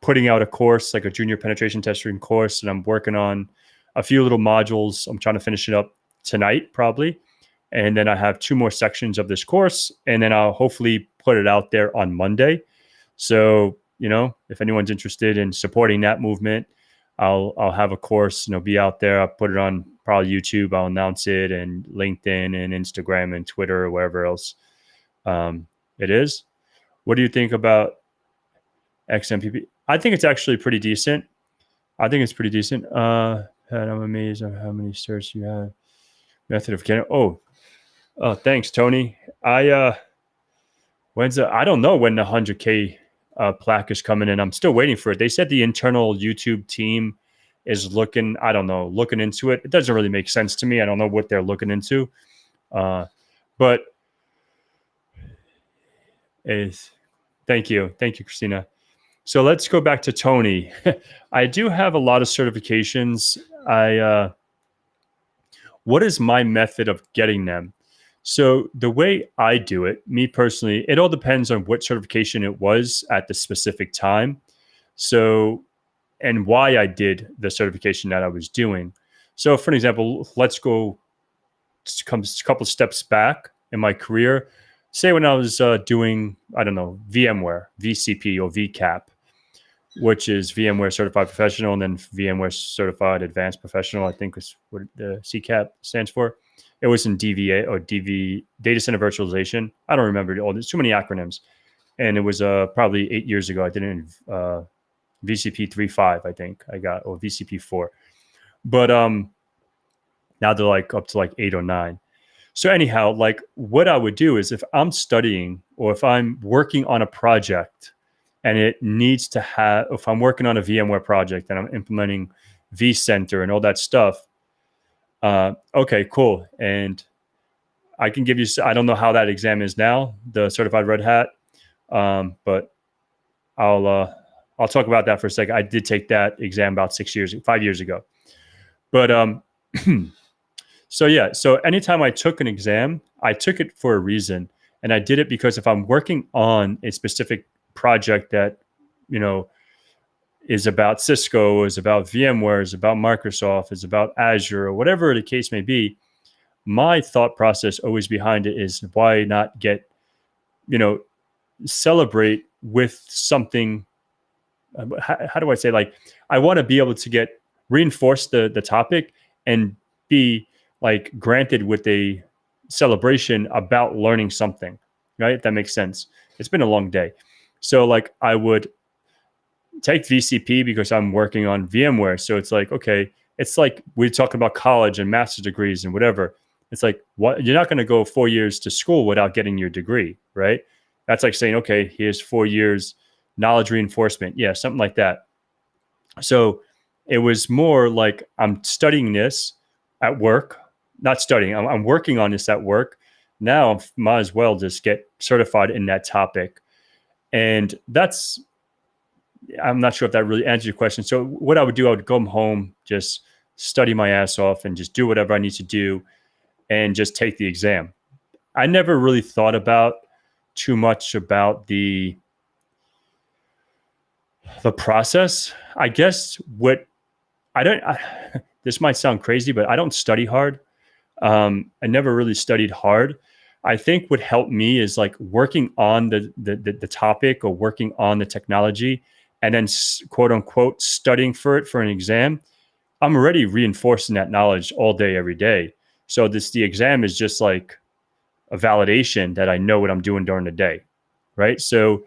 putting out a course, like a junior penetration testing course, and I'm working on a few little modules. I'm trying to finish it up tonight, probably. And then I have 2 more sections of this course, and then I'll hopefully put it out there on Monday. So, if anyone's interested in supporting that movement, I'll have a course, be out there. I'll put it on probably YouTube. I'll announce it, and LinkedIn and Instagram and Twitter or wherever else it is. What do you think about XMPP? I think it's actually pretty decent. I'm amazed at how many certs you have. Method of getting. Oh, thanks, Tony. I don't know when the 100K plaque is coming in. I'm still waiting for it. They said the internal YouTube team is looking into it. It doesn't really make sense to me. I don't know what they're looking into. But thank you, Christina. So let's go back to Tony. I do have a lot of certifications. What is my method of getting them? So the way I do it, me personally, it all depends on what certification it was at the specific time. So, and why I did the certification that I was doing. So for an example, let's go comes a couple steps back in my career. Say when I was doing, I don't know, VMware, VCP or VCAP, which is VMware Certified Professional, and then VMware Certified Advanced Professional, I think is what the CCAP stands for. It was in DVA or DV, Data Center Virtualization. I don't remember all. There's too many acronyms. And it was probably 8 years ago. I did it in VCP 3.5, I think I got, or VCP 4. But now they're like up to like 8 or 9. So anyhow, like what I would do is if I'm studying or if I'm working on a project and it needs to have, if I'm working on a VMware project and I'm implementing vCenter and all that stuff, okay, cool. And I can give you, I don't know how that exam is now, the Certified Red Hat, but I'll talk about that for a second. I did take that exam about 5 years ago. But so yeah, so anytime I took an exam, I took it for a reason. And I did it because if I'm working on a specific project that, you know, is about Cisco, is about VMware, is about Microsoft, is about Azure, or whatever the case may be, my thought process always behind it is why not get, you know, celebrate with something. How do I say, like, I want to be able to reinforce the topic and be like granted with a celebration about learning something, right? If that makes sense. It's been a long day. So like I would take VCP because I'm working on VMware. So it's like, okay, it's like we talk about college and master's degrees and whatever. It's like, what, you're not going to go 4 years to school without getting your degree, right? That's like saying, okay, here's 4 years knowledge reinforcement. Yeah, something like that. So it was more like I'm studying this at work, not studying. I'm working on this at work. Now I might as well just get certified in that topic. And that's, I'm not sure if that really answers your question. So what I would do, I would come home, just study my ass off and just do whatever I need to do and just take the exam. I never really thought about too much about the process. I guess this might sound crazy, but I don't study hard. I never really studied hard. I think what helped me is like working on the topic or working on the technology and then quote unquote studying for it for an exam. I'm already reinforcing that knowledge all day, every day. So the exam is just like a validation that I know what I'm doing during the day, right? So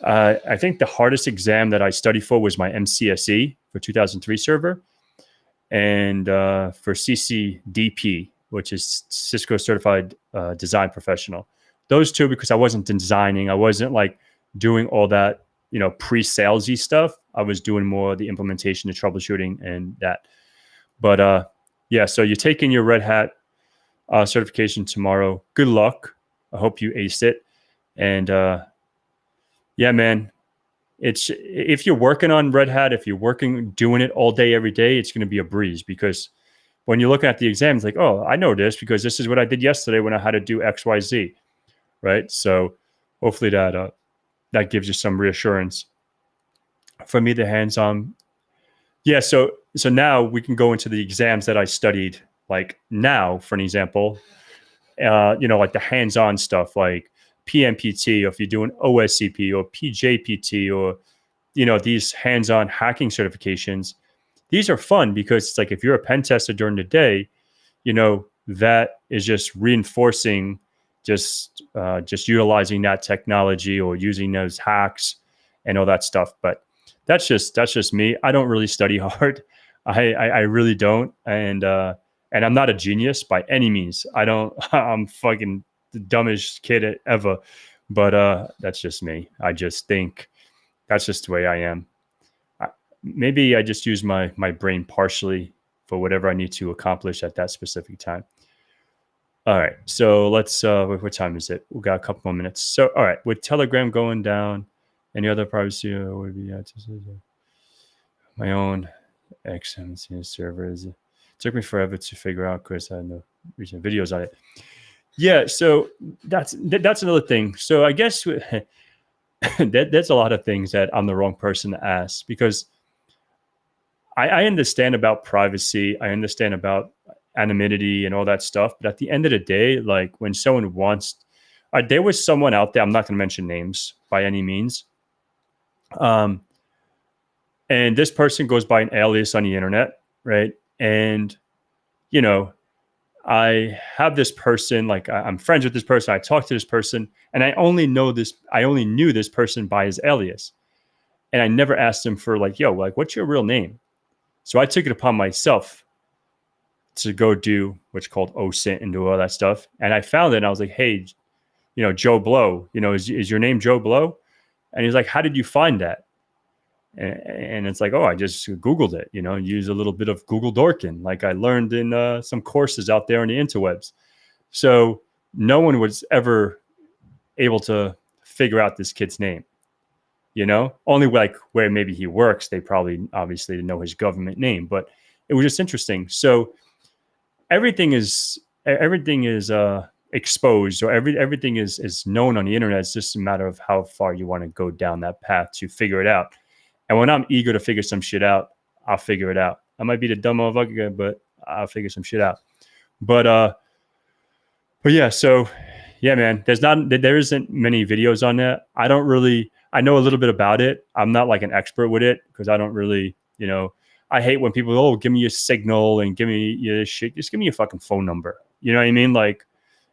I think the hardest exam that I studied for was my MCSE for 2003 server, and for CCDP, which is Cisco Certified Design Professional. Those two, because I wasn't designing, I wasn't like doing all that, you know, pre-salesy stuff. I was doing more of the implementation, the troubleshooting, and that. But yeah, so you're taking your Red Hat certification tomorrow. Good luck. I hope you ace it. And yeah, man, if you're working on Red Hat, if you're doing it all day, every day, it's going to be a breeze, because when you're looking at the exam, it's like, oh, I know this because this is what I did yesterday when I had to do X, Y, Z, right? So hopefully that gives you some reassurance. For me, the hands-on, yeah. So now we can go into the exams that I studied. Like now, for an example, you know, like the hands-on stuff, like PMPT, or if you're doing OSCP or PJPT, or, you know, these hands-on hacking certifications. These are fun because it's like if you're a pen tester during the day, you know, that is just reinforcing, just utilizing that technology or using those hacks and all that stuff. But that's just me. I don't really study hard. I really don't, and I'm not a genius by any means. I'm fucking the dumbest kid ever, but that's just me. I just think that's just the way I am. Maybe I just use my brain partially for whatever I need to accomplish at that specific time. All right, so let's, what time is it? We've got a couple more minutes. So, all right, with Telegram going down, any other privacy would be my own XMC servers. It took me forever to figure out because I had no recent videos on it. Yeah, so that's another thing. So I guess there's a lot of things that I'm the wrong person to ask, because I understand about privacy. I understand about anonymity and all that stuff. But at the end of the day, like when someone wants, there was someone out there, I'm not going to mention names by any means. And this person goes by an alias on the internet, right? And, you know, I have this person, like I'm friends with this person. I talk to this person, and I only knew this person by his alias. And I never asked him for like, yo, like, what's your real name? So I took it upon myself to go do what's called OSINT and do all that stuff. And I found it, and I was like, hey, you know, Joe Blow, you know, is your name Joe Blow? And he's like, how did you find that? And it's like, oh, I just Googled it, you know, use a little bit of Google Dorking, like I learned in some courses out there on the interwebs. So no one was ever able to figure out this kid's name, you know, only like where maybe he works. They probably obviously know his government name, but it was just interesting. So everything is exposed, or everything is known on the internet. It's just a matter of how far you want to go down that path to figure it out. And when I'm eager to figure some shit out, I'll figure it out. I might be the dumb motherfucker, but I'll figure some shit out. But yeah, so yeah, man, there isn't many videos on that. I know a little bit about it. I'm not like an expert with it because I don't really, you know, I hate when people, oh, give me your signal and give me your shit. Just give me your fucking phone number. You know what I mean? Like,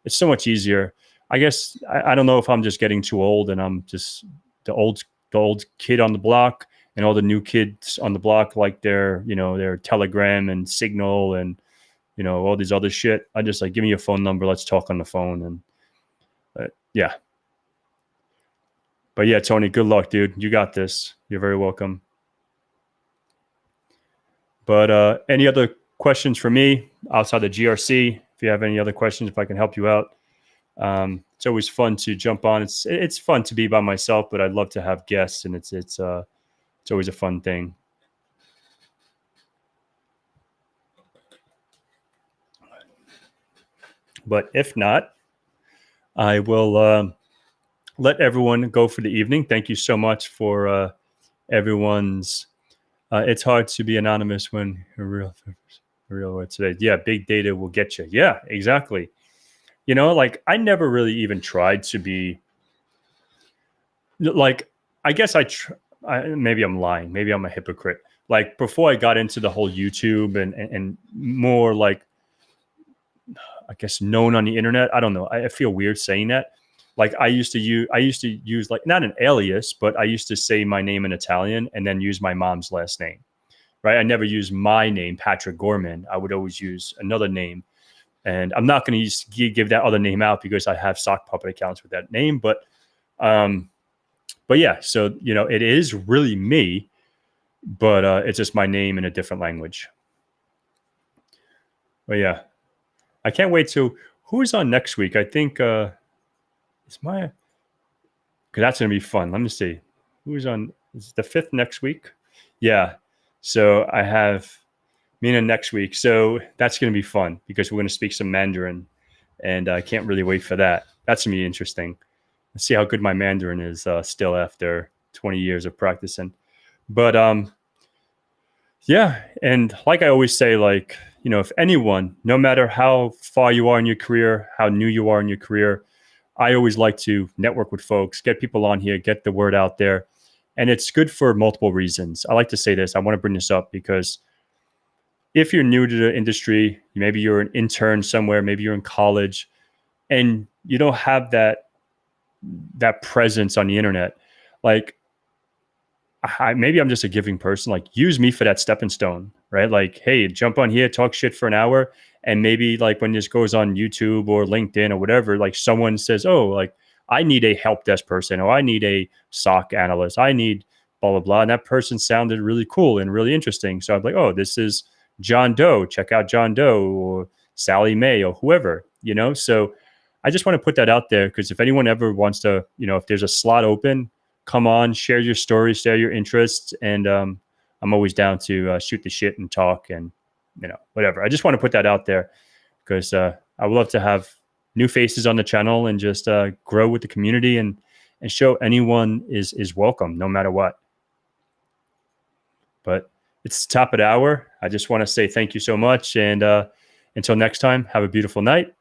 it's so much easier. I guess I don't know if I'm just getting too old and I'm just the old kid on the block, and all the new kids on the block like their Telegram and Signal and, you know, all these other shit. I just like, give me your phone number. Let's talk on the phone. And yeah. But yeah, Tony, good luck, dude. You got this. You're very welcome. But any other questions for me outside the GRC? If you have any other questions, if I can help you out. It's always fun to jump on. It's fun to be by myself, but I'd love to have guests, and it's always a fun thing. But if not, I will let everyone go for the evening. Thank you so much for everyone's. It's hard to be anonymous when a real word today. Yeah, big data will get you. Yeah, exactly. You know, like I never really even tried to be like, I guess maybe I'm lying. Maybe I'm a hypocrite. Like before I got into the whole YouTube and more like, I guess, known on the internet. I don't know. I feel weird saying that. Like I used to use like not an alias, but I used to say my name in Italian and then use my mom's last name. Right. I never used my name, Patrick Gorman. I would always use another name. And I'm not going to give that other name out because I have sock puppet accounts with that name. But yeah, so, you know, it is really me, but it's just my name in a different language. But yeah, I can't wait to who's on next week. I think because that's going to be fun. Let me see who's on. Is it the 5th next week? Yeah. So I have Mina next week. So that's going to be fun because we're going to speak some Mandarin, and I can't really wait for that. That's going to be interesting. Let's see how good my Mandarin is still after 20 years of practicing. But yeah. And like I always say, like, you know, if anyone, no matter how far you are in your career, how new you are in your career, I always like to network with folks, get people on here, get the word out there. And it's good for multiple reasons. I like to say this. I want to bring this up because if you're new to the industry, maybe you're an intern somewhere, maybe you're in college, and you don't have that presence on the internet, like maybe I'm just a giving person, like use me for that stepping stone, right? Like, hey, jump on here, talk shit for an hour. And maybe like when this goes on YouTube or LinkedIn or whatever, like someone says, oh, like I need a help desk person, or I need a SOC analyst. I need blah, blah, blah. And that person sounded really cool and really interesting. So I'm like, oh, this is John Doe. Check out John Doe or Sally Mae or whoever, you know? So I just want to put that out there because if anyone ever wants to, you know, if there's a slot open, come on, share your story, share your interests. And I'm always down to shoot the shit and talk and, you know, whatever. I just want to put that out there because I would love to have new faces on the channel and just grow with the community and show anyone is welcome no matter what. But it's the top of the hour. I just want to say thank you so much. And Until next time, have a beautiful night.